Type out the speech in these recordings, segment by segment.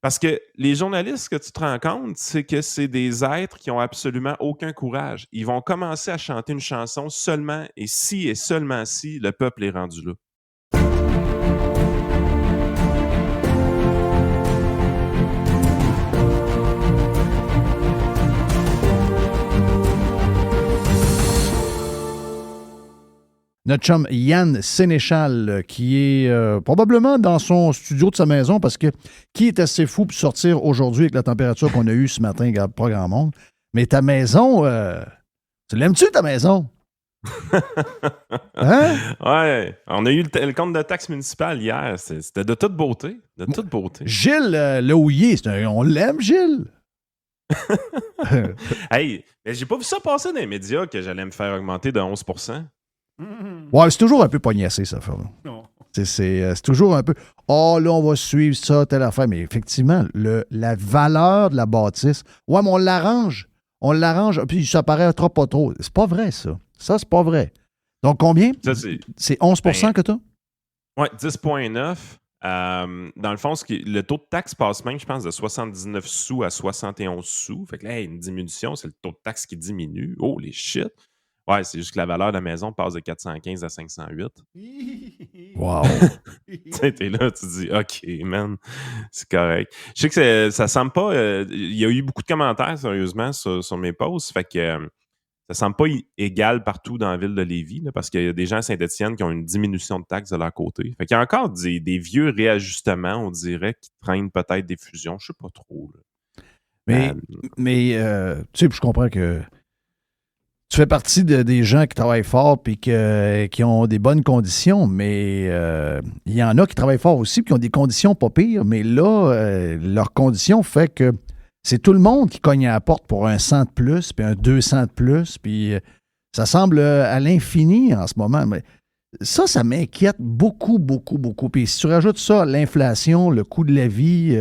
Parce que les journalistes, ce que tu te rends compte, c'est que c'est des êtres qui ont absolument aucun courage. Ils vont commencer à chanter une chanson seulement et seulement si le peuple est rendu là. Notre chum Yann Sénéchal, qui est probablement dans son studio de sa maison, parce que qui est assez fou pour sortir aujourd'hui avec la température qu'on a eue ce matin, regarde, pas grand monde. Mais ta maison, tu l'aimes-tu, ta maison? Hein? Ouais, on a eu le compte de taxe municipale hier. C'était de toute beauté. De toute beauté. Gilles Lehouillier, on l'aime, Gilles? Hey, mais j'ai pas vu ça passer dans les médias que j'allais me faire augmenter de 11%. Ouais, c'est toujours un peu pognassé, ça, Fernand. Non. C'est toujours un peu « Oh, là, on va suivre ça, telle affaire. » Mais effectivement, la valeur de la bâtisse, ouais, mais on l'arrange, puis ça paraît trop pas trop. C'est pas vrai, ça. Ça, c'est pas vrai. Donc, combien? Ça, c'est 11 que tu as? Oui, 10,9. Dans le fond, le taux de taxe passe même, je pense, de 79 sous à 71 sous. Fait que là, une diminution, c'est le taux de taxe qui diminue. Oh, les shit! Ouais, c'est juste que la valeur de la maison passe de 415 à 508. Wow! T'es là, tu dis, OK, man, c'est correct. Je sais que ça semble pas... Il y a eu beaucoup de commentaires, sérieusement, sur mes posts. Fait que ça semble pas égal partout dans la ville de Lévis, là, parce qu'il y a des gens à Saint-Étienne qui ont une diminution de taxes de leur côté. Fait qu'il y a encore des vieux réajustements, on dirait, qui traînent peut-être des fusions. Je sais pas trop. Là. Mais tu sais, je comprends que tu fais partie des gens qui travaillent fort et qui ont des bonnes conditions, mais il y en a qui travaillent fort aussi et qui ont des conditions pas pires, mais là, leurs conditions fait que c'est tout le monde qui cogne à la porte pour un 100 de plus, puis un 200 de plus, puis ça semble à l'infini en ce moment. Mais ça m'inquiète beaucoup, beaucoup, beaucoup. Puis si tu rajoutes ça, l'inflation, le coût de la vie,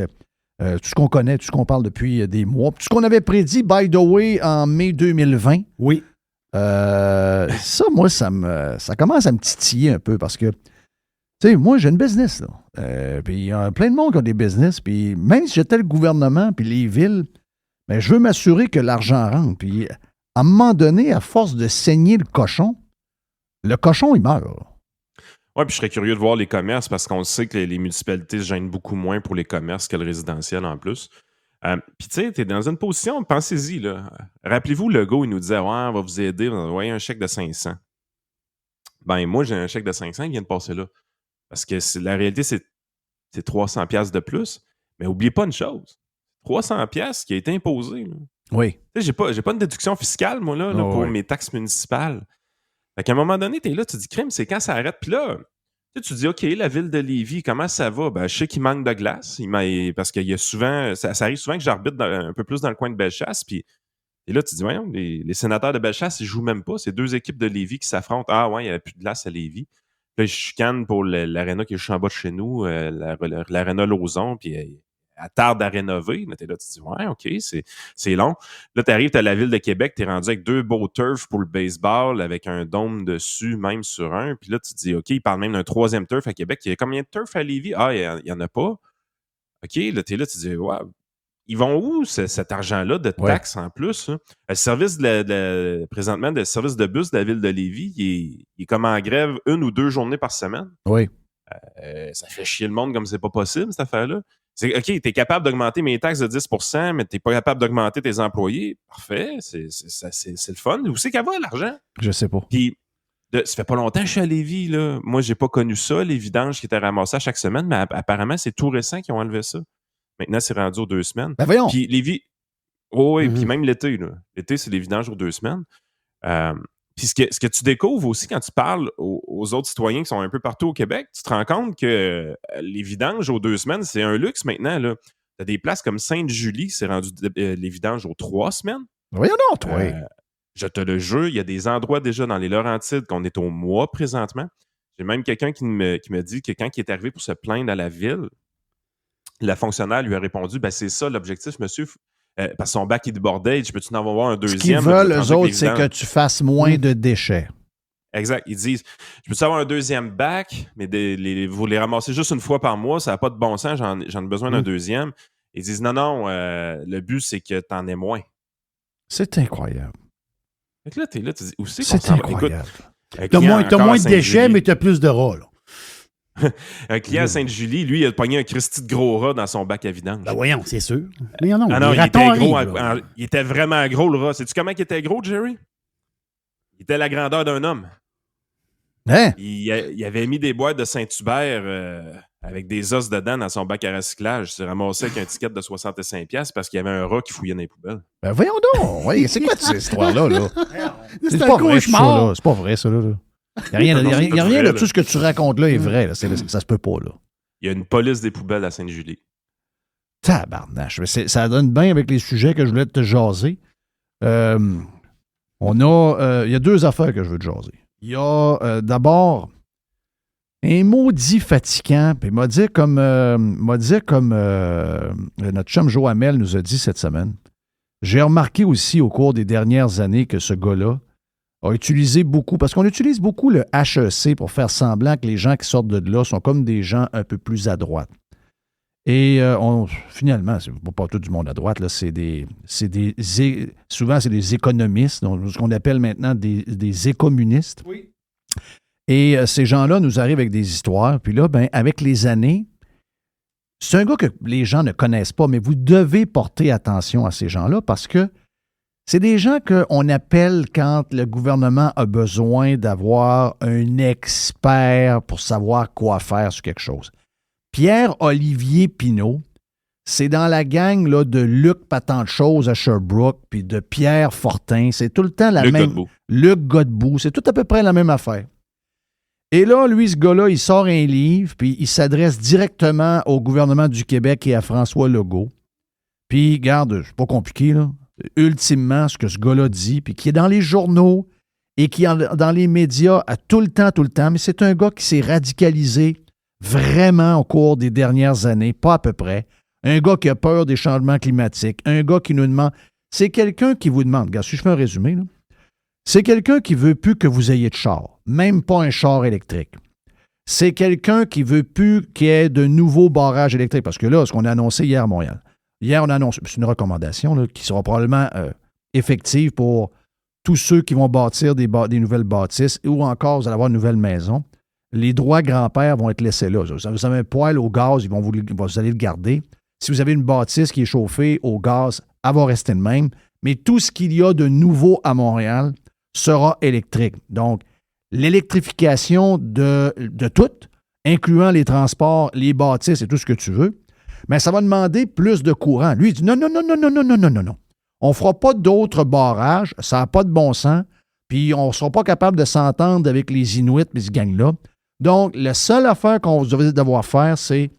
tout ce qu'on connaît, tout ce qu'on parle depuis des mois, tout ce qu'on avait prédit, by the way, en mai 2020. Oui. Ça, moi, ça commence à me titiller un peu parce que, tu sais, moi, j'ai une business, là. Puis il y a plein de monde qui ont des business. Puis même si j'étais le gouvernement puis les villes, ben, je veux m'assurer que l'argent rentre. Puis à un moment donné, à force de saigner le cochon, il meurt. Oui, puis je serais curieux de voir les commerces parce qu'on sait que les municipalités se gênent beaucoup moins pour les commerces que le résidentiel en plus. Puis, tu sais, tu es dans une position, pensez-y, là. Rappelez-vous, Legault, il nous disait, ouais, on va vous aider, on va envoyer un chèque de 500. Ben, moi, j'ai un chèque de 500 qui vient de passer là. Parce que la réalité, c'est 300$ de plus. Mais n'oubliez pas une chose 300$ qui a été imposé. Là. Oui. Tu sais, j'ai pas de déduction fiscale, moi, là, pour mes taxes municipales. Fait qu'à un moment donné, tu es là, tu dis, crime, c'est quand ça arrête. Puis là, tu dis, OK, la ville de Lévis, comment ça va? Ben, je sais qu'il manque de glace. Parce qu'il y a souvent, ça arrive souvent que j'arbitre un peu plus dans le coin de Bellechasse. Puis et là, tu dis, voyons, les sénateurs de Bellechasse, ils jouent même pas. C'est deux équipes de Lévis qui s'affrontent. Ah ouais, il n'y avait plus de glace à Lévis. Puis là, je chicane pour l'aréna qui est juste en bas de chez nous, l'aréna Lauson, puis elle tarde à rénover. Mais t'es là, tu dis, ouais, OK, c'est long. Là, tu arrives, tu as la ville de Québec, tu es rendu avec 2 beaux turfs pour le baseball, avec un dôme dessus, même sur un. Puis là, tu te dis, OK, ils parlent même d'un 3e turf à Québec. Il y a combien de turfs à Lévis? Ah, il n'y en a pas. OK, là, tu es là, tu te dis, ouais, ils vont où cet argent-là de taxes en plus? Hein? Le service présentement, le service de bus de la ville de Lévis, il est comme en grève 1 ou 2 journées par semaine. Oui. Ça fait chier le monde comme c'est pas possible, cette affaire-là. C'est OK, t'es capable d'augmenter mes taxes de 10%, mais t'es pas capable d'augmenter tes employés. Parfait, c'est le fun. Où c'est qu'elle va, l'argent? Je sais pas. Puis, ça fait pas longtemps que je suis à Lévis, là. Moi, j'ai pas connu ça, les vidanges qui étaient ramassées à chaque semaine, mais apparemment, c'est tout récent qu'ils ont enlevé ça. Maintenant, c'est rendu aux 2 semaines. Ben voyons! Puis Lévis... oui, puis même l'été, là. L'été, c'est les vidanges aux 2 semaines. Puis ce que tu découvres aussi quand tu parles aux autres citoyens qui sont un peu partout au Québec, tu te rends compte que les vidanges aux 2 semaines, c'est un luxe maintenant. Tu as des places comme Sainte-Julie, c'est rendu les vidanges aux 3 semaines. Voyons donc, toi! Je te le jure, il y a des endroits déjà dans les Laurentides qu'on est au mois présentement. J'ai même quelqu'un qui me dit que quand il est arrivé pour se plaindre à la ville, la fonctionnaire lui a répondu, ben c'est ça l'objectif, monsieur. Parce que son bac est débordé, je peux-tu en avoir un deuxième? Ce qu'ils veulent, eux autres, c'est que tu fasses moins de déchets. Exact. Ils disent, je peux-tu avoir un deuxième bac, mais vous les ramassez juste une fois par mois, ça n'a pas de bon sens, j'en ai besoin d'un deuxième. Ils disent non, le but, c'est que tu en aies moins. C'est incroyable. Fait que là, tu es là, tu dis, où c'est qu'on C'est s'en va? incroyable. Écoute, T'as moins de déchets, mais t'as plus de rats, là. Un client à Sainte-Julie, lui, il a pogné un Christy de gros rat dans son bac à vidange. Ben voyons, c'est sûr. Mais non, non, il était gros. Il était vraiment gros, le rat. Sais-tu comment il était gros, Jerry? Il était la grandeur d'un homme. Hein? Il avait mis des boîtes de Saint-Hubert avec des os dedans dans son bac à recyclage. Il s'est ramassé avec un ticket de 65$ parce qu'il y avait un rat qui fouillait dans les poubelles. Ben voyons donc! Ouais, c'est quoi cette histoire-là? Là? C'est un cauchemar! C'est pas vrai, ça. Là. Il n'y a rien de tout ce que tu racontes là est vrai. Là. Ça se peut pas. Là. Il y a une police des poubelles à Sainte-Julie. Tabarnache. Ça donne bien avec les sujets que je voulais te jaser. Il y a deux affaires que je veux te jaser. Il y a d'abord un maudit fatigant. Puis il m'a dit comme notre chum Joe Hamel nous a dit cette semaine. J'ai remarqué aussi au cours des dernières années que ce gars-là a utilisé beaucoup, parce qu'on utilise beaucoup le HEC pour faire semblant que les gens qui sortent de là sont comme des gens un peu plus à droite. Et finalement, c'est pas tout du monde à droite, là, souvent c'est des économistes, donc, ce qu'on appelle maintenant des écommunistes. Oui. Et ces gens-là nous arrivent avec des histoires, puis là, ben, avec les années, c'est un gars que les gens ne connaissent pas, mais vous devez porter attention à ces gens-là parce que c'est des gens qu'on appelle quand le gouvernement a besoin d'avoir un expert pour savoir quoi faire sur quelque chose. Pierre-Olivier Pinault, c'est dans la gang là, de Luc Patente-Chose à Sherbrooke, puis de Pierre Fortin. C'est tout le temps la même... Luc Godbout. C'est tout à peu près la même affaire. Et là, lui, ce gars-là, il sort un livre, puis il s'adresse directement au gouvernement du Québec et à François Legault. Puis, regarde, c'est pas compliqué, là. Ultimement, ce que ce gars-là dit, puis qui est dans les journaux et qui est dans les médias à tout le temps, mais c'est un gars qui s'est radicalisé vraiment au cours des dernières années, pas à peu près. Un gars qui a peur des changements climatiques, un gars qui nous demande... C'est quelqu'un qui vous demande, regarde, si je fais un résumé, là, c'est quelqu'un qui ne veut plus que vous ayez de char, même pas un char électrique. C'est quelqu'un qui ne veut plus qu'il y ait de nouveaux barrages électriques, parce que là, ce qu'on a annoncé hier à Montréal, hier, on a annoncé, c'est une recommandation là, qui sera probablement effective pour tous ceux qui vont bâtir des nouvelles bâtisses ou encore vous allez avoir une nouvelle maison. Les droits grand-père vont être laissés là. Vous avez un poêle au gaz, vous allez le garder. Si vous avez une bâtisse qui est chauffée au gaz, elle va rester de même. Mais tout ce qu'il y a de nouveau à Montréal sera électrique. Donc, l'électrification de tout, incluant les transports, les bâtisses et tout ce que tu veux, mais ça va demander plus de courant. Lui, il dit non. On ne fera pas d'autres barrages, ça n'a pas de bon sens, puis on ne sera pas capable de s'entendre avec les Inuits et ce gang-là. Donc, la seule affaire qu'on va devoir faire, c'est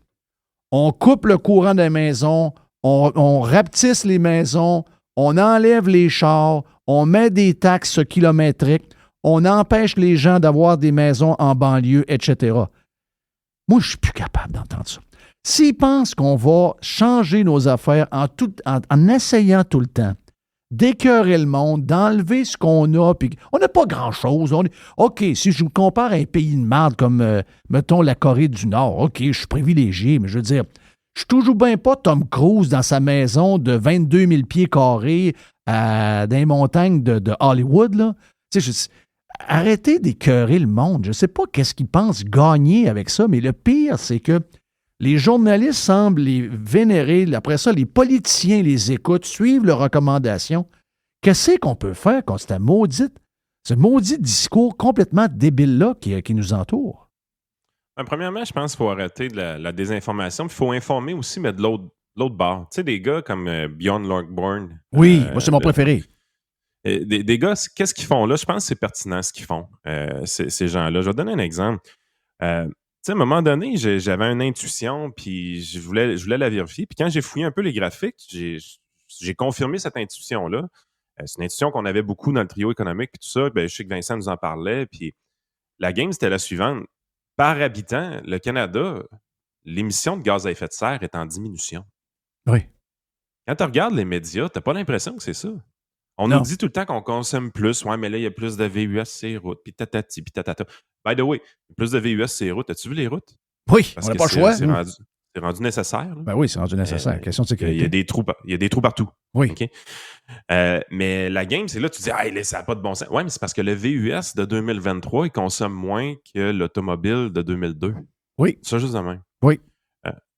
on coupe le courant des maisons, on rapetisse les maisons, on enlève les chars, on met des taxes kilométriques, on empêche les gens d'avoir des maisons en banlieue, etc. Moi, je ne suis plus capable d'entendre ça. S'ils pensent qu'on va changer nos affaires en essayant tout le temps d'écœurer le monde, d'enlever ce qu'on a, puis on n'a pas grand-chose. OK, si je vous compare à un pays de marde comme, mettons, la Corée du Nord, OK, je suis privilégié, mais je veux dire, je suis toujours bien pas Tom Cruise dans sa maison de 22 000 pieds carrés dans les montagnes de Hollywood, là. Tu sais, arrêtez d'écœurer le monde. Je ne sais pas qu'est-ce qu'ils pensent gagner avec ça, mais le pire, c'est que les journalistes semblent les vénérer. Après ça, les politiciens les écoutent, suivent leurs recommandations. Qu'est-ce qu'on peut faire contre ce maudit discours complètement débile-là qui nous entoure? Premièrement, je pense qu'il faut arrêter de la désinformation. Il faut informer aussi, mais de l'autre bord. Tu sais, des gars comme Bjorn Lorgborn. Oui, moi, c'est mon préféré. Des gars, qu'est-ce qu'ils font là? Je pense que c'est pertinent ce qu'ils font, ces gens-là. Je vais te donner un exemple. À un moment donné, j'avais une intuition, puis je voulais la vérifier. Puis quand j'ai fouillé un peu les graphiques, j'ai confirmé cette intuition-là. C'est une intuition qu'on avait beaucoup dans le trio économique, puis tout ça. Je sais que Vincent nous en parlait. Puis la game, c'était la suivante. Par habitant, le Canada, l'émission de gaz à effet de serre est en diminution. Oui. Quand tu regardes les médias, tu n'as pas l'impression que c'est ça. On nous dit tout le temps qu'on consomme plus. Ouais, mais là, il y a plus de VUS sur les routes, puis tatati, puis tatata. By the way, plus de VUS sur les routes. As-tu vu les routes? Oui, on n'a pas le choix. C'est C'est rendu nécessaire. Là. Ben oui, c'est rendu nécessaire. Question de sécurité. Il y a des trous partout. Oui. Okay? Mais la game, c'est là, tu dis, ça n'a pas de bon sens. Oui, mais c'est parce que le VUS de 2023, il consomme moins que l'automobile de 2002. Oui. C'est ça, juste de même. Oui.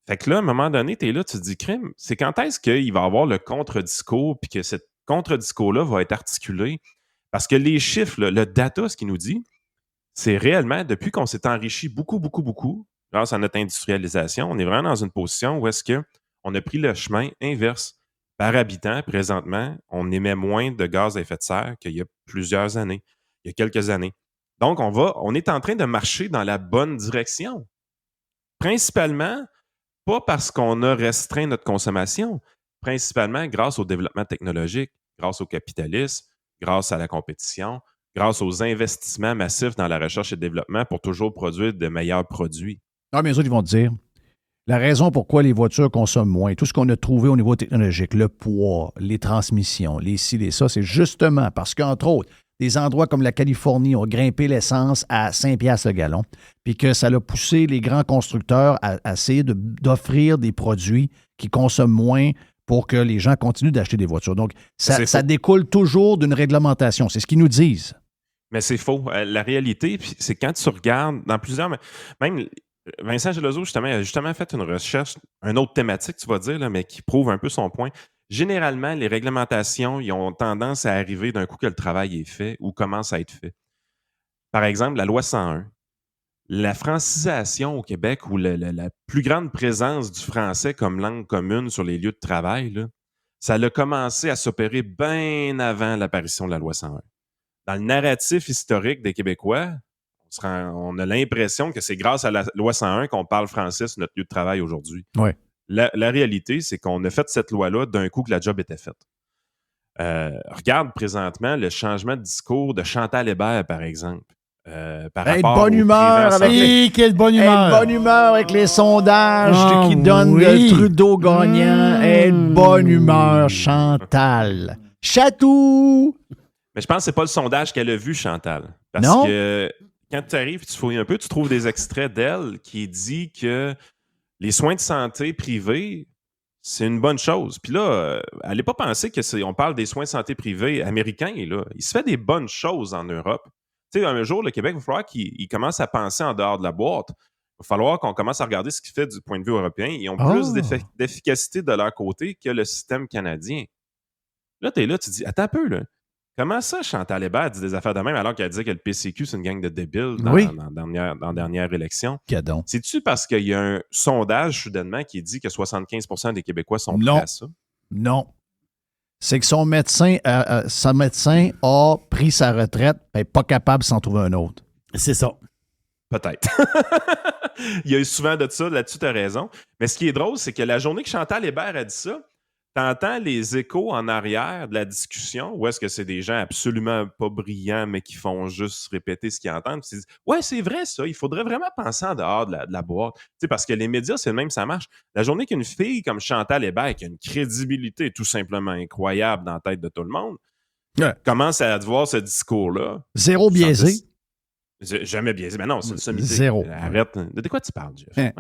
Fait que là, à un moment donné, tu es là, tu te dis, crime, c'est quand est-ce qu'il va y avoir le contre-discours, puis que ce contre-discours-là va être articulé? Parce que les chiffres, le data, ce qu'il nous dit, c'est réellement, depuis qu'on s'est enrichi beaucoup, beaucoup, beaucoup, grâce à notre industrialisation, on est vraiment dans une position où est-ce qu'on a pris le chemin inverse. Par habitant, présentement, on émet moins de gaz à effet de serre qu'il y a plusieurs années, il y a quelques années. Donc, on est en train de marcher dans la bonne direction. Principalement, pas parce qu'on a restreint notre consommation, principalement grâce au développement technologique, grâce au capitalisme, grâce à la compétition, grâce aux investissements massifs dans la recherche et le développement pour toujours produire de meilleurs produits. Ah, mais les autres, ils vont te dire, la raison pourquoi les voitures consomment moins, tout ce qu'on a trouvé au niveau technologique, le poids, les transmissions, les ci, les ça, c'est justement parce qu'entre autres, des endroits comme la Californie ont grimpé l'essence à 5$ le gallon, puis que ça a poussé les grands constructeurs à essayer d'offrir des produits qui consomment moins pour que les gens continuent d'acheter des voitures. Donc, ça découle toujours d'une réglementation. C'est ce qu'ils nous disent. Mais c'est faux. La réalité, c'est quand tu regardes dans plusieurs... Même Vincent Geloso, justement, a justement fait une recherche, une autre thématique, tu vas dire, là, mais qui prouve un peu son point. Généralement, les réglementations, ils ont tendance à arriver d'un coup que le travail est fait ou commence à être fait. Par exemple, la loi 101. La francisation au Québec ou la plus grande présence du français comme langue commune sur les lieux de travail, là, ça a commencé à s'opérer bien avant l'apparition de la loi 101. Dans le narratif historique des Québécois, on a l'impression que c'est grâce à la loi 101 qu'on parle français sur notre lieu de travail aujourd'hui. Ouais. La réalité, c'est qu'on a fait cette loi-là d'un coup que la job était faite. Regarde présentement le changement de discours de Chantal Hébert, par exemple. Par rapport bonne humeur avec quelle bonne humeur! Bonne humeur avec les sondages qui donnent le Trudeau gagnant. Bonne humeur, Chantal. Chatou! Mais je pense que c'est pas le sondage qu'elle a vu, Chantal. Parce que quand tu arrives et tu fouilles un peu, tu trouves des extraits d'elle qui dit que les soins de santé privés, c'est une bonne chose. Puis là, allez pas penser qu'on parle des soins de santé privés américains. Là. Il se fait des bonnes choses en Europe. Tu sais, un jour, le Québec, il va falloir qu'il commence à penser en dehors de la boîte. Il va falloir qu'on commence à regarder ce qu'il fait du point de vue européen. Ils ont plus d'efficacité de leur côté que le système canadien. Là, tu es là, tu te dis, attends un peu, là. Comment ça, Chantal Hébert dit des affaires de même alors qu'elle dit que le PCQ, c'est une gang de débiles dans la dernière élection? Cadon. C'est-tu parce qu'il y a un sondage, soudainement, qui dit que 75% des Québécois sont prêts à ça? Non. C'est que son médecin a pris sa retraite et n'est pas capable de s'en trouver un autre. C'est ça. Peut-être. Il y a eu souvent de ça, là-dessus, tu as raison. Mais ce qui est drôle, c'est que la journée que Chantal Hébert a dit ça, t'entends les échos en arrière de la discussion, où est-ce que c'est des gens absolument pas brillants, mais qui font juste répéter ce qu'ils entendent. Puis ils disent, ouais, c'est vrai ça, il faudrait vraiment penser en dehors de la boîte. Tu sais, parce que les médias, c'est le même, ça marche. La journée qu'une fille comme Chantal Hébert, qui a une crédibilité tout simplement incroyable dans la tête de tout le monde, commence à voir ce discours-là. Zéro biaisé. Jamais biaisé. Mais non, c'est le sommité. Zéro. Arrête. De quoi tu parles, Jeff?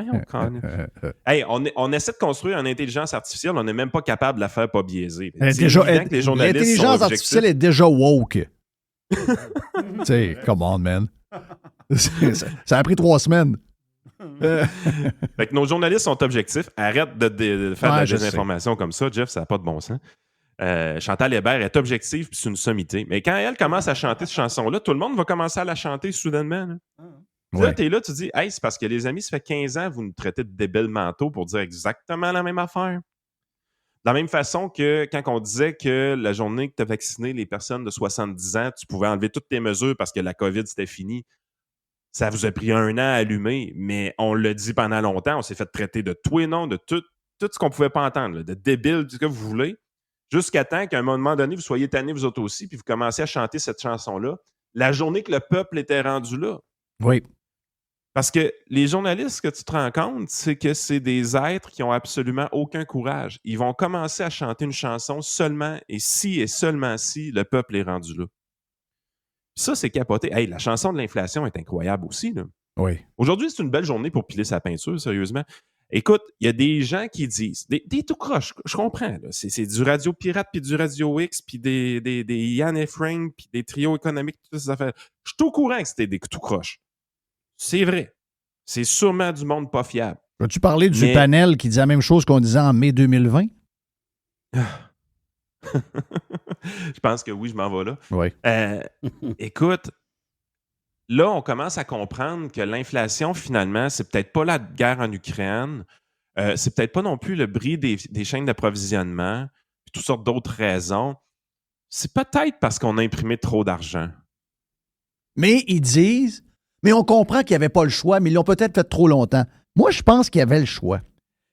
Hey, on essaie de construire une intelligence artificielle, on n'est même pas capable de la faire pas biaisée. L'intelligence artificielle est déjà woke. Tu sais, come on, man. Ça a pris 3 semaines. Fait que nos journalistes sont objectifs. Arrête de faire de la désinformation comme ça, Jeff, ça n'a pas de bon sens. Chantal Hébert est objective puis c'est une sommité. Mais quand elle commence à chanter cette chanson-là, tout le monde va commencer à la chanter soudainement. Là, t'es là, tu dis, hey, c'est parce que les amis, ça fait 15 ans, vous nous traitez de débiles mentaux pour dire exactement la même affaire. De la même façon que quand on disait que la journée que tu as vacciné les personnes de 70 ans, tu pouvais enlever toutes tes mesures parce que la COVID, c'était fini. Ça vous a pris 1 an à allumer, mais on l'a dit pendant longtemps, on s'est fait traiter de tout et non, de tout ce qu'on pouvait pas entendre, là, de débile, tout ce que vous voulez. Jusqu'à temps qu'à un moment donné, vous soyez tannés, vous autres aussi, puis vous commencez à chanter cette chanson-là, la journée que le peuple était rendu là. Oui. Parce que les journalistes, ce que tu te rends compte, c'est que c'est des êtres qui n'ont absolument aucun courage. Ils vont commencer à chanter une chanson seulement et seulement si le peuple est rendu là. Puis ça, c'est capoté. Hey, la chanson de l'inflation est incroyable aussi, là. Oui. Aujourd'hui, c'est une belle journée pour piler sa peinture, sérieusement. Écoute, il y a des gens qui disent, des tout croches, je comprends, là, c'est du Radio Pirate, puis du Radio X, puis des Yann Efrain, puis des trios économiques, toutes ces affaires. Je suis au courant que c'était des tout croches. C'est vrai. C'est sûrement du monde pas fiable. As-tu parlé du panel qui dit la même chose qu'on disait en mai 2020? Je pense que oui, je m'en vais là. Oui. Écoute, là, on commence à comprendre que l'inflation, finalement, c'est peut-être pas la guerre en Ukraine, c'est peut-être pas non plus le bris des chaînes d'approvisionnement, puis toutes sortes d'autres raisons. C'est peut-être parce qu'on a imprimé trop d'argent. Mais ils disent, mais on comprend qu'il n'y avait pas le choix, mais ils l'ont peut-être fait trop longtemps. Moi, je pense qu'il y avait le choix.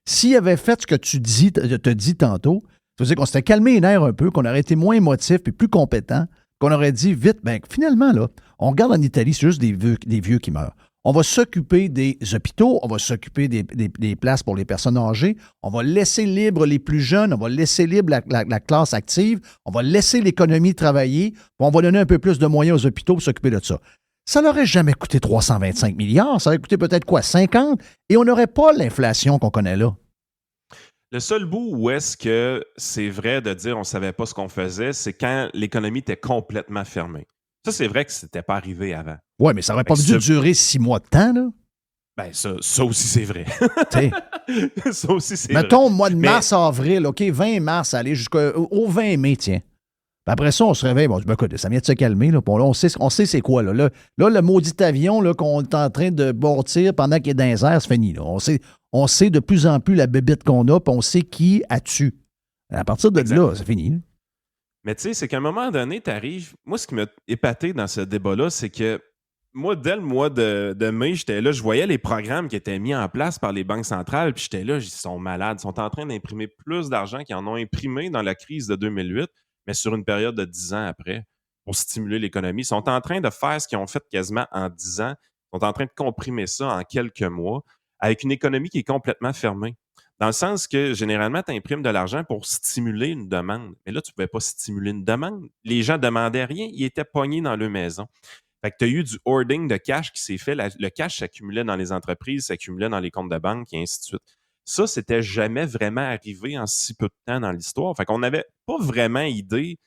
S'ils avaient fait ce que tu te dis tantôt, ça veut dire qu'on s'était calmé les nerfs un peu, qu'on aurait été moins émotif et plus compétent, qu'on aurait dit vite, ben finalement, là, on regarde en Italie, c'est juste des vieux qui meurent. On va s'occuper des hôpitaux, on va s'occuper des places pour les personnes âgées, on va laisser libre les plus jeunes, on va laisser libre la classe active, on va laisser l'économie travailler, puis on va donner un peu plus de moyens aux hôpitaux pour s'occuper de ça. Ça n'aurait jamais coûté 325 milliards, ça aurait coûté peut-être quoi, 50, et on n'aurait pas l'inflation qu'on connaît là. Le seul bout où est-ce que c'est vrai de dire on ne savait pas ce qu'on faisait, c'est quand l'économie était complètement fermée. Ça, c'est vrai que ce n'était pas arrivé avant. Oui, mais ça n'aurait pas dû durer 6 mois de temps, là. Ben, ça aussi, c'est vrai. Ça aussi, c'est Mettons, vrai. Mettons, mois de mars, avril, OK, 20 mars, aller jusqu'au 20 mai, tiens. Puis après ça, on se réveille. Bon, écoute, ça vient de se calmer. Là. Bon, là, on sait c'est quoi. Là, le maudit avion là, qu'on est en train de bâtir pendant qu'il est dans les airs, c'est fini. Là. On sait de plus en plus la bébite qu'on a, puis on sait qui a tué. À partir de là, c'est fini. Là. Mais tu sais, c'est qu'à un moment donné, tu arrives. Moi, ce qui m'a épaté dans ce débat-là, c'est que moi, dès le mois de mai, j'étais là, je voyais les programmes qui étaient mis en place par les banques centrales, puis j'étais là, ils sont malades. Ils sont en train d'imprimer plus d'argent qu'ils en ont imprimé dans la crise de 2008. Mais sur une période de 10 ans après, pour stimuler l'économie. Ils sont en train de faire ce qu'ils ont fait quasiment en 10 ans. Ils sont en train de comprimer ça en quelques mois avec une économie qui est complètement fermée. Dans le sens que, généralement, tu imprimes de l'argent pour stimuler une demande. Mais là, tu ne pouvais pas stimuler une demande. Les gens ne demandaient rien. Ils étaient pognés dans leur maison. Fait que tu as eu du hoarding de cash qui s'est fait. Le cash s'accumulait dans les entreprises, s'accumulait dans les comptes de banque et ainsi de suite. Ça, c'était jamais vraiment arrivé en si peu de temps dans l'histoire. Fait qu'on n'avait pas vraiment idée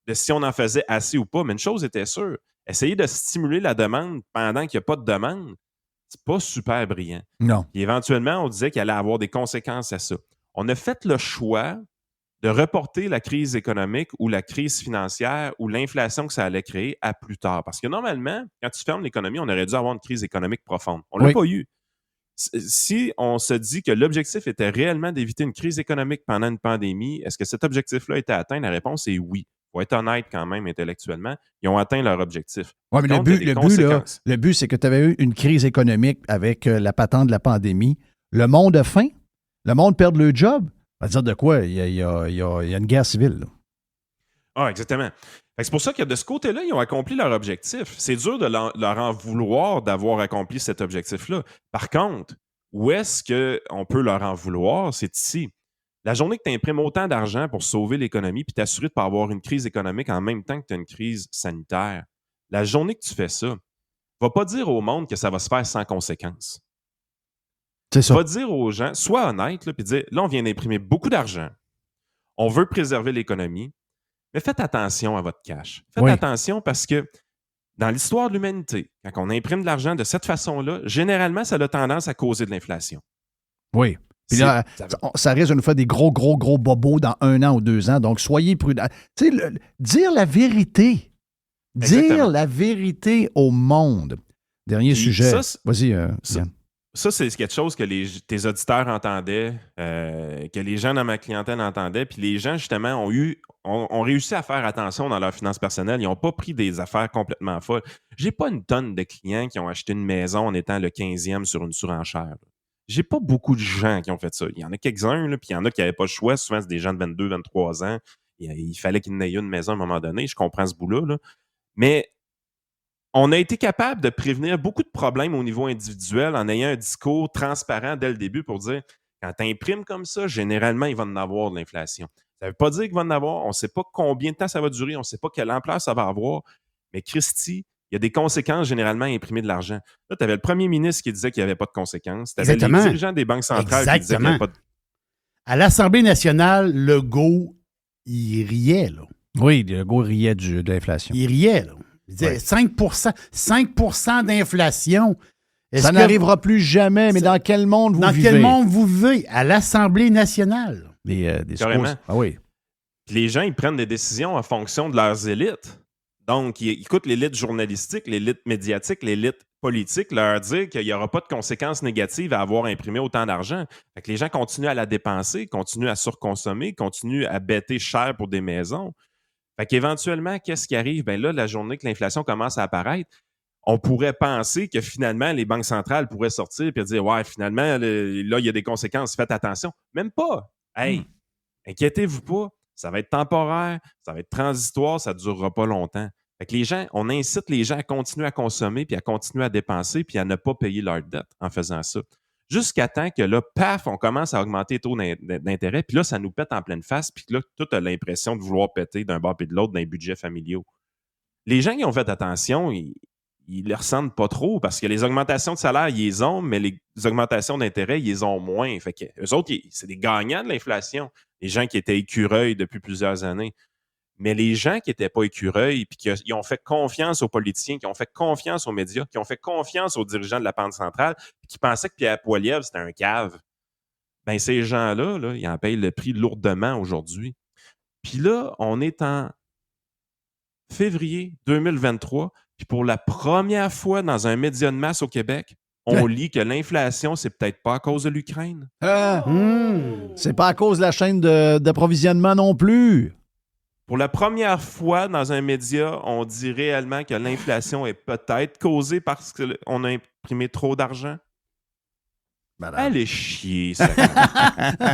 de si on en faisait assez ou pas. Mais une chose était sûre, essayer de stimuler la demande pendant qu'il n'y a pas de demande, c'est pas super brillant. Non. Et éventuellement, on disait qu'il allait avoir des conséquences à ça. On a fait le choix de reporter la crise économique ou la crise financière ou l'inflation que ça allait créer à plus tard. Parce que normalement, quand tu fermes l'économie, on aurait dû avoir une crise économique profonde. On ne l'a pas eu. Si on se dit que l'objectif était réellement d'éviter une crise économique pendant une pandémie, est-ce que cet objectif-là était atteint? La réponse est oui. Il faut être honnête quand même intellectuellement. Ils ont atteint leur objectif. Oui, mais le but, c'est que tu avais eu une crise économique avec la patente de la pandémie. Le monde a faim. Le monde perd le job. On va dire de quoi? Il y a une guerre civile. Là. Ah, exactement. C'est pour ça que de ce côté-là, ils ont accompli leur objectif. C'est dur de leur en vouloir d'avoir accompli cet objectif-là. Par contre, où est-ce qu'on peut leur en vouloir? C'est ici. La journée que tu imprimes autant d'argent pour sauver l'économie puis t'assurer de ne pas avoir une crise économique en même temps que tu as une crise sanitaire, la journée que tu fais ça, va pas dire au monde que ça va se faire sans conséquences. C'est ça. Va dire aux gens, sois honnête, puis dire, là, on vient d'imprimer beaucoup d'argent. On veut préserver l'économie. Mais faites attention à votre cash. Faites attention parce que dans l'histoire de l'humanité, quand on imprime de l'argent de cette façon-là, généralement, ça a tendance à causer de l'inflation. Oui. Puis là, ça risque de nous faire des gros bobos dans 1 an ou 2 ans. Donc, soyez prudents. Tu sais, dire la vérité. Exactement. Dire la vérité au monde. Dernier sujet. Vas-y, Yann. Ça, c'est quelque chose que tes auditeurs entendaient, que les gens dans ma clientèle entendaient, puis les gens, justement, ont réussi à faire attention dans leurs finances personnelles. Ils n'ont pas pris des affaires complètement folles. J'ai pas une tonne de clients qui ont acheté une maison en étant le 15e sur une surenchère. J'ai pas beaucoup de gens qui ont fait ça. Il y en a quelques-uns, puis il y en a qui n'avaient pas le choix. Souvent, c'est des gens de 22, 23 ans. Il fallait qu'ils n'aient une maison à un moment donné. Je comprends ce bout-là. Là. Mais on a été capable de prévenir beaucoup de problèmes au niveau individuel en ayant un discours transparent dès le début pour dire quand tu imprimes comme ça, généralement, il va en avoir de l'inflation. Ça ne veut pas dire qu'il va en avoir. On ne sait pas combien de temps ça va durer. On ne sait pas quelle ampleur ça va avoir. Mais Christy, Il y a des conséquences généralement à imprimer de l'argent. Là, tu avais le premier ministre qui disait qu'il n'y avait pas de conséquences. Tu avais les dirigeants des banques centrales qui disaient qu'il n'y avait pas de... À l'Assemblée nationale, Legault, il riait, là. Oui, Legault riait de l'inflation. Il riait, là. Il disait 5% d'inflation. Ça n'arrivera plus jamais, mais dans quel monde vous vivez? Dans quel monde vous vivez? À l'Assemblée nationale. Des Carrément. Ah oui. Puis les gens, ils prennent des décisions en fonction de leurs élites. Donc, ils écoutent l'élite journalistique, l'élite médiatique, l'élite politique, leur dire qu'il n'y aura pas de conséquences négatives à avoir imprimé autant d'argent. Fait que les gens continuent à la dépenser, continuent à surconsommer, continuent à bêter cher pour des maisons. Fait qu'éventuellement, qu'est-ce qui arrive? Ben là, la journée que l'inflation commence à apparaître, on pourrait penser que finalement, les banques centrales pourraient sortir et dire « Ouais, finalement, là, il y a des conséquences, faites attention. » Même pas. Hey, inquiétez-vous pas. Ça va être temporaire, ça va être transitoire, ça ne durera pas longtemps. Fait que les gens, on incite les gens à continuer à consommer, puis à continuer à dépenser, puis à ne pas payer leur dette en faisant ça. Jusqu'à temps que là, paf, on commence à augmenter les taux d'intérêt, puis là, ça nous pète en pleine face, puis là, tout a l'impression de vouloir péter d'un bord et de l'autre dans les budgets familiaux. Les gens qui ont fait attention, ils les ressentent pas trop parce que les augmentations de salaire, ils les ont, mais les augmentations d'intérêt, ils les ont moins. Fait que eux autres, c'est des gagnants de l'inflation. Les gens qui étaient écureuils depuis plusieurs années. Mais les gens qui n'étaient pas écureuils puis qui ont fait confiance aux politiciens, qui ont fait confiance aux médias, qui ont fait confiance aux dirigeants de la Banque centrale puis qui pensaient que Pierre Poilievre, c'était un cave, ben ces gens-là, là, ils en payent le prix lourdement aujourd'hui. Puis là, on est en février 2023, puis pour la première fois dans un média de masse au Québec, on lit que l'inflation, c'est peut-être pas à cause de l'Ukraine. C'est pas à cause de la chaîne d'approvisionnement non plus. Pour la première fois dans un média, on dit réellement que l'inflation est peut-être causée parce qu'on a imprimé trop d'argent. Allez chier, ça.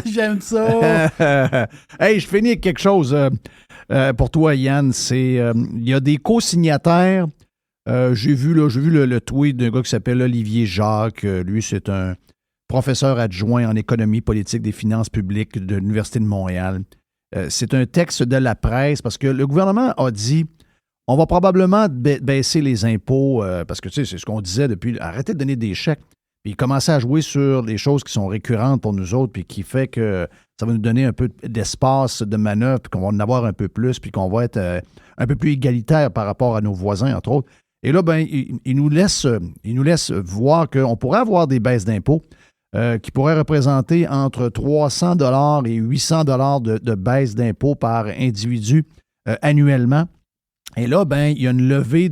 J'aime ça. Hey, je finis avec quelque chose pour toi, Yann. Il y a des co-signataires. J'ai vu le tweet d'un gars qui s'appelle Olivier Jacques. Lui, c'est un professeur adjoint en économie politique des finances publiques de l'Université de Montréal. C'est un texte de la presse parce que le gouvernement a dit on va probablement baisser les impôts parce que tu sais, c'est ce qu'on disait depuis. Arrêtez de donner des chèques. Puis commencer à jouer sur des choses qui sont récurrentes pour nous autres puis qui fait que ça va nous donner un peu d'espace de manœuvre puis qu'on va en avoir un peu plus puis qu'on va être un peu plus égalitaire par rapport à nos voisins, entre autres. Et là, ben, il nous laisse voir qu'on pourrait avoir des baisses d'impôts qui pourraient représenter entre 300 $ et 800 $ de baisse d'impôts par individu annuellement. Et là, ben, il y a une levée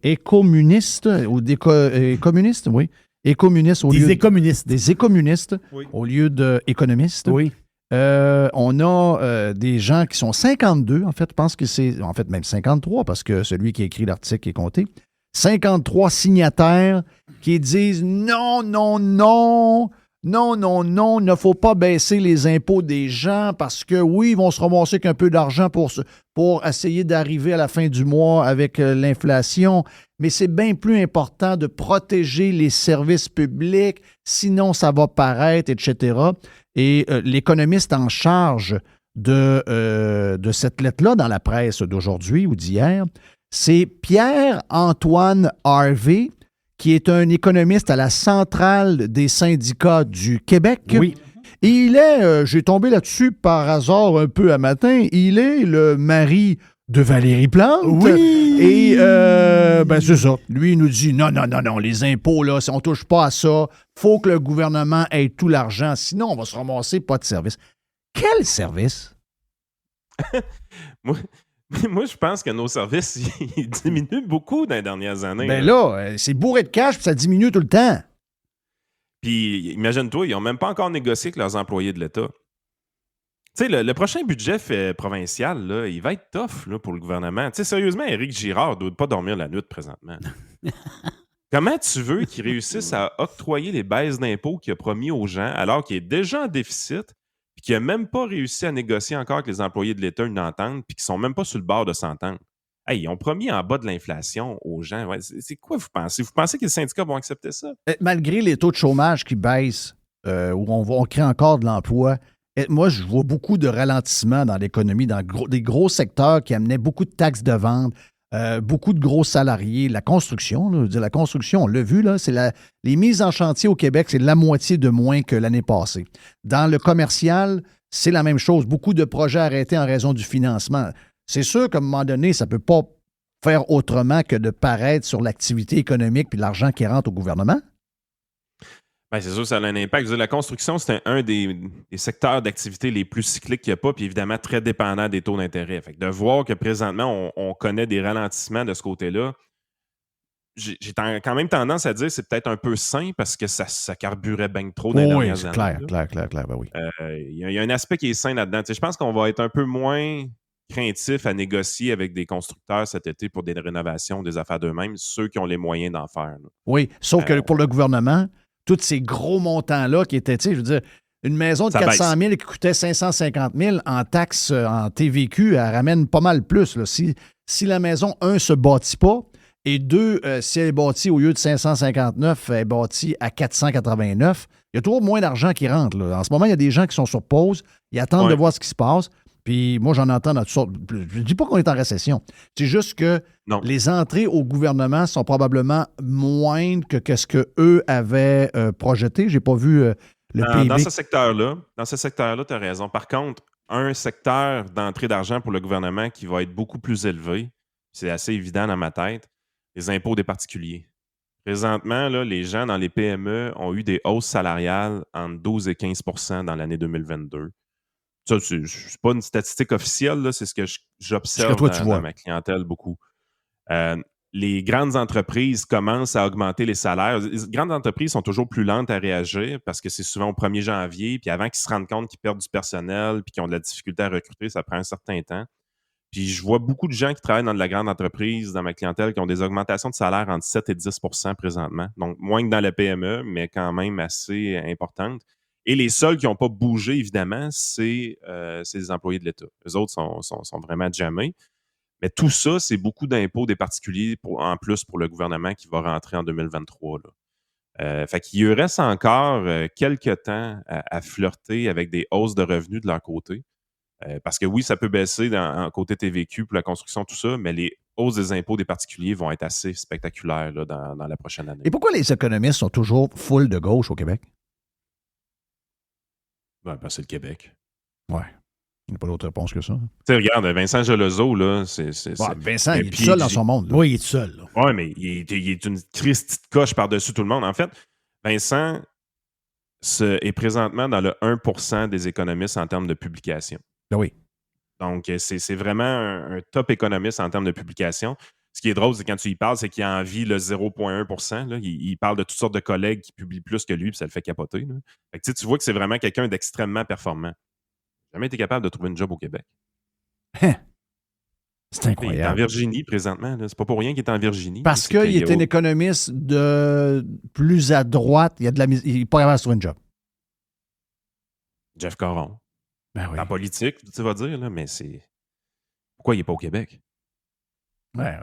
écomunistes ou écomunistes, oui. Écomunistes au lieu des écomunistes au lieu d'économistes. Oui. On a des gens qui sont 52, en fait, je pense que c'est, en fait, même 53, parce que celui qui a écrit l'article est compté. 53 signataires qui disent non, il ne faut pas baisser les impôts des gens parce que oui, ils vont se ramasser avec un peu d'argent pour essayer d'arriver à la fin du mois avec l'inflation, mais c'est bien plus important de protéger les services publics, sinon ça va paraître, etc. Et l'économiste en charge de cette lettre-là dans la presse d'aujourd'hui ou d'hier, c'est Pierre-Antoine Harvey, qui est un économiste à la Centrale des syndicats du Québec. Oui. Et il est, j'ai tombé là-dessus par hasard un peu à matin, il est le mari de Valérie Plante. Oui! Et, ben c'est ça. Lui, il nous dit, non, les impôts, là, on touche pas à ça. Faut que le gouvernement ait tout l'argent, sinon on va se ramasser pas de service. Quel service? Moi, je pense que nos services ils diminuent beaucoup dans les dernières années. Ben là, c'est bourré de cash puis ça diminue tout le temps. Puis, imagine-toi, ils n'ont même pas encore négocié avec leurs employés de l'État. Tu sais, le prochain budget provincial, là, il va être tough là, pour le gouvernement. Tu sais, sérieusement, Éric Girard ne doit pas dormir la nuit présentement. Comment tu veux qu'il réussisse à octroyer les baisses d'impôts qu'il a promis aux gens alors qu'il est déjà en déficit et qu'il n'a même pas réussi à négocier encore avec les employés de l'État une entente puis qu'ils ne sont même pas sur le bord de s'entendre? Hey, ils ont promis en bas de l'inflation aux gens. Ouais, c'est quoi vous pensez? Vous pensez que les syndicats vont accepter ça? Malgré les taux de chômage qui baissent, où on crée encore de l'emploi, moi, je vois beaucoup de ralentissement dans l'économie, dans des gros secteurs qui amenaient beaucoup de taxes de vente, beaucoup de gros salariés. La construction, là, je veux dire, la construction, on l'a vu, là, les mises en chantier au Québec, c'est la moitié de moins que l'année passée. Dans le commercial, c'est la même chose. Beaucoup de projets arrêtés en raison du financement. C'est sûr qu'à un moment donné, ça ne peut pas faire autrement que de paraître sur l'activité économique et l'argent qui rentre au gouvernement. Bien, c'est sûr que ça a un impact. Je veux dire, la construction, c'est un des secteurs d'activité les plus cycliques qu'il n'y a pas, puis évidemment très dépendant des taux d'intérêt. Fait que de voir que présentement, on connaît des ralentissements de ce côté-là, j'ai quand même tendance à dire que c'est peut-être un peu sain parce que ça carburait bien trop dans les dernières années. Clair, ben oui. Il y a un aspect qui est sain là-dedans. Tu sais, je pense qu'on va être un peu moins craintif à négocier avec des constructeurs cet été pour des rénovations, des affaires d'eux-mêmes, ceux qui ont les moyens d'en faire. Là. Oui, sauf que pour le gouvernement, tous ces gros montants-là qui étaient, tu sais, je veux dire, une maison de 400 000 qui coûtait 550 000 en taxes, en TVQ, elle ramène pas mal plus. Là. Si la maison, un, se bâtit pas, et deux, si elle est bâtie au lieu de 559, elle est bâtie à 489, il y a toujours moins d'argent qui rentre. Là. En ce moment, il y a des gens qui sont sur pause, ils attendent de voir ce qui se passe. Puis moi, j'en entends dans toutes sortes. Je ne dis pas qu'on est en récession. C'est juste que les entrées au gouvernement sont probablement moindres que ce qu'eux avaient projeté. Je n'ai pas vu le PIB. Dans ce secteur-là, tu as raison. Par contre, un secteur d'entrée d'argent pour le gouvernement qui va être beaucoup plus élevé, c'est assez évident dans ma tête, les impôts des particuliers. Présentement, là, les gens dans les PME ont eu des hausses salariales entre 12 et 15 % dans l'année 2022. Ça, c'est pas une statistique officielle, là, c'est ce que j'observe dans ma clientèle beaucoup. Les grandes entreprises commencent à augmenter les salaires. Les grandes entreprises sont toujours plus lentes à réagir parce que c'est souvent au 1er janvier, puis avant qu'ils se rendent compte qu'ils perdent du personnel puis qu'ils ont de la difficulté à recruter, ça prend un certain temps. Puis je vois beaucoup de gens qui travaillent dans de la grande entreprise, dans ma clientèle, qui ont des augmentations de salaire entre 7 et 10 % présentement. Donc, moins que dans la PME, mais quand même assez importantes. Et les seuls qui n'ont pas bougé, évidemment, c'est les employés de l'État. Eux autres sont vraiment jammés. Mais tout ça, c'est beaucoup d'impôts des particuliers en plus pour le gouvernement qui va rentrer en 2023. Là. Fait qu'il y reste encore quelques temps à flirter avec des hausses de revenus de leur côté. Parce que oui, ça peut baisser en côté TVQ pour la construction, tout ça, mais les hausses des impôts des particuliers vont être assez spectaculaires là, dans la prochaine année. Et pourquoi les économistes sont toujours full de gauche au Québec? Ben, c'est le Québec. Ouais. Il n'y a pas d'autre réponse que ça. Tu sais, regarde, Vincent Gelozo, là, Vincent, il est tout seul dans son monde. Là. Oui, il est tout seul. Oui, mais il est une Christie de coche par-dessus tout le monde. En fait, Vincent est présentement dans le 1% des économistes en termes de publication. Ben oui. Donc, c'est vraiment un top économiste en termes de publication. Ce qui est drôle, c'est quand tu y parles, c'est qu'il a envie le 0,1%. Là. Il parle de toutes sortes de collègues qui publient plus que lui, puis ça le fait capoter. Là. Fait que, tu vois que c'est vraiment quelqu'un d'extrêmement performant. Jamais été capable de trouver une job au Québec. C'est incroyable. Il est en Virginie présentement. Là. C'est pas pour rien qu'il est en Virginie. Parce qu'il est un économiste de plus à droite. Il n'est pas capable de trouver une job. Jeff Caron. Ben oui. En politique, tu vas dire, là, mais c'est. Pourquoi il n'est pas au Québec? Ouais,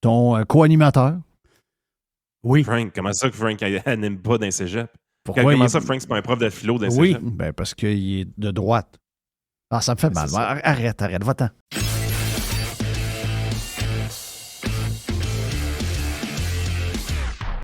ton co-animateur. Oui. Frank, comment ça que Frank n'aime pas d'un cégep? Pourquoi comment ça, Frank, c'est pas un prof de philo d'un cégep? Oui, ben parce qu'il est de droite. Ah, ça me fait mal. Arrête, va-t'en.